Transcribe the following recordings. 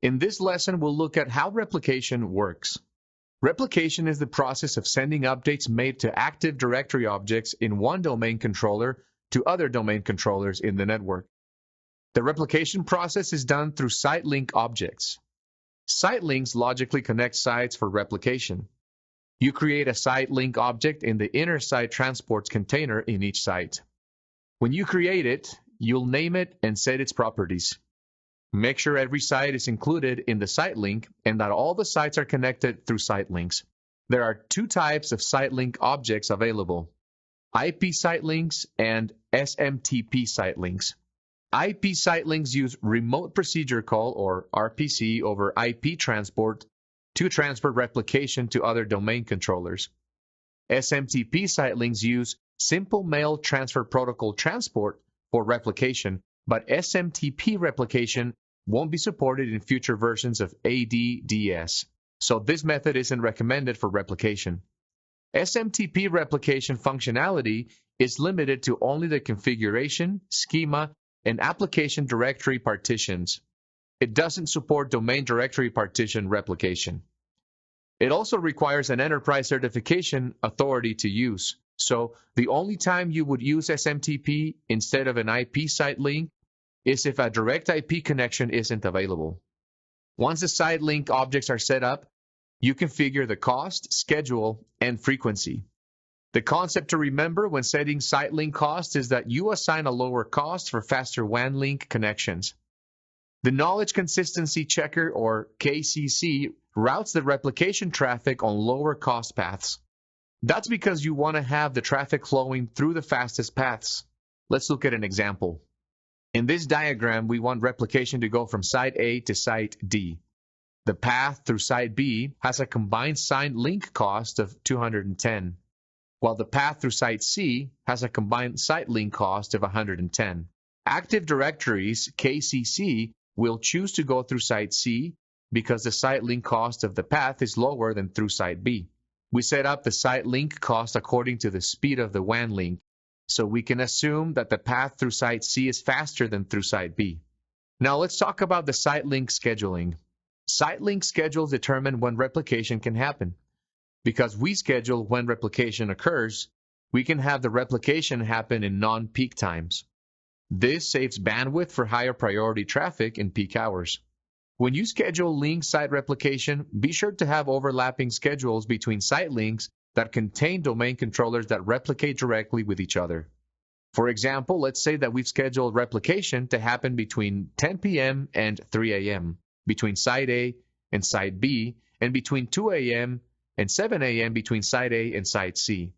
In this lesson, we'll look at how replication works. Replication is the process of sending updates made to Active Directory objects in one domain controller to other domain controllers in the network. The replication process is done through site link objects. Site links logically connect sites for replication. You create a site link object in the Intra-Site transports container in each site. When you create it, you'll name it and set its properties. Make sure every site is included in the site link and that all the sites are connected through site links. There are two types of site link objects available: IP site links and SMTP site links. IP site links use Remote Procedure Call, or RPC, over IP transport to transfer replication to other domain controllers. SMTP site links use Simple Mail Transfer Protocol transport for replication, but SMTP replication won't be supported in future versions of ADDS, so this method isn't recommended for replication. SMTP replication functionality is limited to only the configuration, schema, and application directory partitions. It doesn't support domain directory partition replication. It also requires an enterprise certification authority to use. So the only time you would use SMTP instead of an IP site link is if a direct IP connection isn't available. Once the site link objects are set up, you configure the cost, schedule, and frequency. The concept to remember when setting site link cost is that you assign a lower cost for faster WAN link connections. The Knowledge Consistency Checker, or KCC, routes the replication traffic on lower cost paths. That's because you want to have the traffic flowing through the fastest paths. Let's look at an example. In this diagram, we want replication to go from site A to site D. The path through site B has a combined signed link cost of 210, while the path through site C has a combined site link cost of 110. Active Directories, KCC, will choose to go through site C because the site link cost of the path is lower than through site B. We set up the site link cost according to the speed of the WAN link, so we can assume that the path through site C is faster than through site B. Now let's talk about the site link scheduling. Site link schedules determine when replication can happen. Because we schedule when replication occurs, we can have the replication happen in non-peak times. This saves bandwidth for higher priority traffic in peak hours. When you schedule link site replication, be sure to have overlapping schedules between site links that contain domain controllers that replicate directly with each other. For example, let's say that we've scheduled replication to happen between 10 p.m. and 3 a.m., between site A and site B, and between 2 a.m. and 7 a.m. between site A and site C.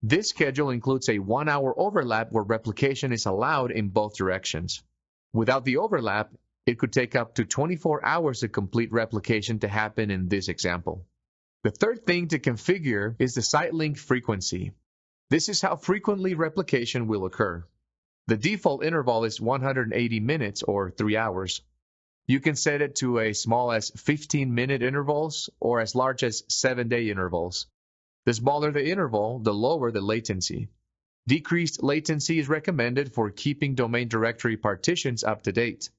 This schedule includes a 1-hour overlap where replication is allowed in both directions. Without the overlap, it could take up to 24 hours to complete replication to happen in this example. The third thing to configure is the site link frequency. This is how frequently replication will occur. The default interval is 180 minutes or 3 hours. You can set it to as small as 15-minute intervals or as large as 7-day intervals. The smaller the interval, the lower the latency. Decreased latency is recommended for keeping domain directory partitions up to date,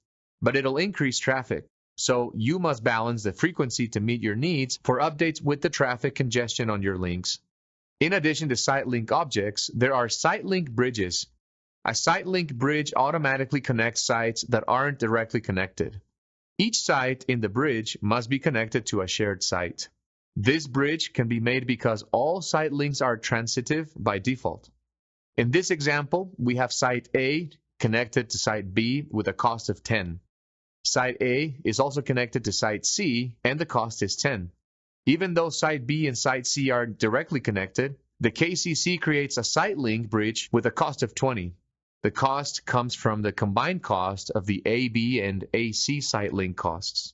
but it'll increase traffic, so you must balance the frequency to meet your needs for updates with the traffic congestion on your links. In addition to site link objects, there are site link bridges. A site link bridge automatically connects sites that aren't directly connected. Each site in the bridge must be connected to a shared site. This bridge can be made because all site links are transitive by default. In this example, we have site A connected to site B with a cost of 10. Site A is also connected to site C, and the cost is 10. Even though site B and site C are directly connected, the KCC creates a site link bridge with a cost of 20. The cost comes from the combined cost of the AB and AC site link costs.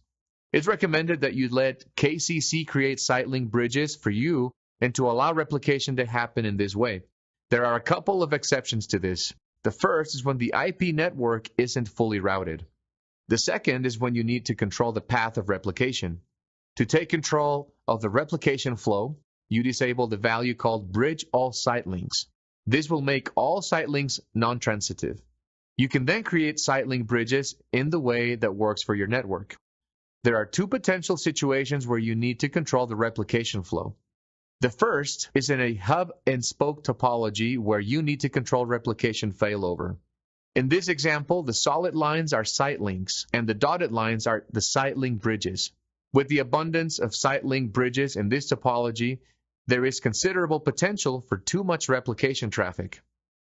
It's recommended that you let KCC create site link bridges for you and to allow replication to happen in this way. There are a couple of exceptions to this. The first is when the IP network isn't fully routed. The second is when you need to control the path of replication. To take control of the replication flow, you disable the value called Bridge All Site Links. This will make all site links non-transitive. You can then create site link bridges in the way that works for your network. There are two potential situations where you need to control the replication flow. The first is in a hub and spoke topology where you need to control replication failover. In this example, the solid lines are site links and the dotted lines are the site link bridges. With the abundance of site link bridges in this topology, there is considerable potential for too much replication traffic.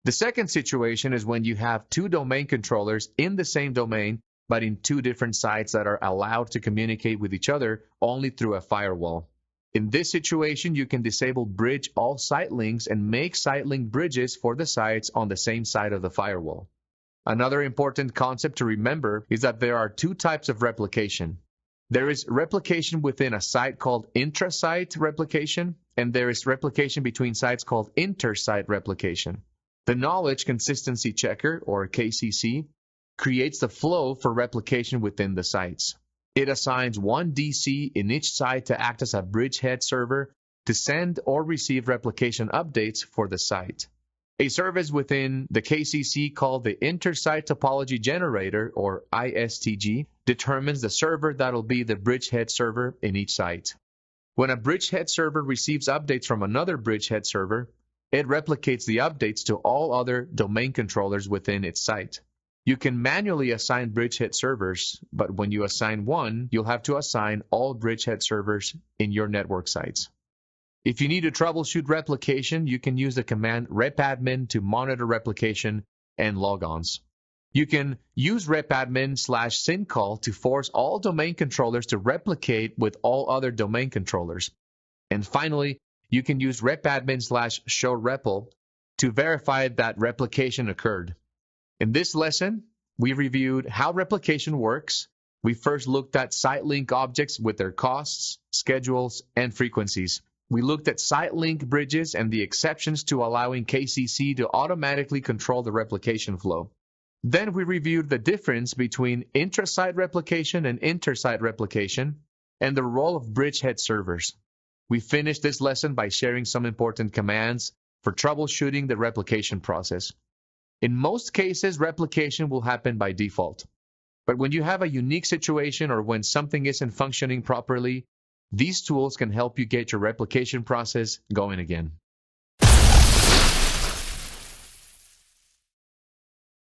The second situation is when you have two domain controllers in the same domain, but in two different sites that are allowed to communicate with each other only through a firewall. In this situation, you can disable bridge all site links and make site link bridges for the sites on the same side of the firewall. Another important concept to remember is that there are two types of replication. There is replication within a site called Intra-Site replication, and there is replication between sites called Inter-Site replication. The Knowledge Consistency Checker, or KCC, creates the flow for replication within the sites. It assigns one DC in each site to act as a bridgehead server to send or receive replication updates for the site. A service within the KCC called the Inter-Site Topology Generator, or ISTG, determines the server that'll be the bridgehead server in each site. When a bridgehead server receives updates from another bridgehead server, it replicates the updates to all other domain controllers within its site. You can manually assign bridgehead servers, but when you assign one, you'll have to assign all bridgehead servers in your network sites. If you need to troubleshoot replication, you can use the command repadmin to monitor replication and logons. You can use repadmin/syncall to force all domain controllers to replicate with all other domain controllers. And finally, you can use repadmin/showrepl to verify that replication occurred. In this lesson, we reviewed how replication works. We first looked at site link objects with their costs, schedules, and frequencies. We looked at site link bridges and the exceptions to allowing KCC to automatically control the replication flow. Then we reviewed the difference between intra-site replication and inter-site replication and the role of bridgehead servers. We finished this lesson by sharing some important commands for troubleshooting the replication process. In most cases, replication will happen by default. But when you have a unique situation or when something isn't functioning properly, these tools can help you get your replication process going again.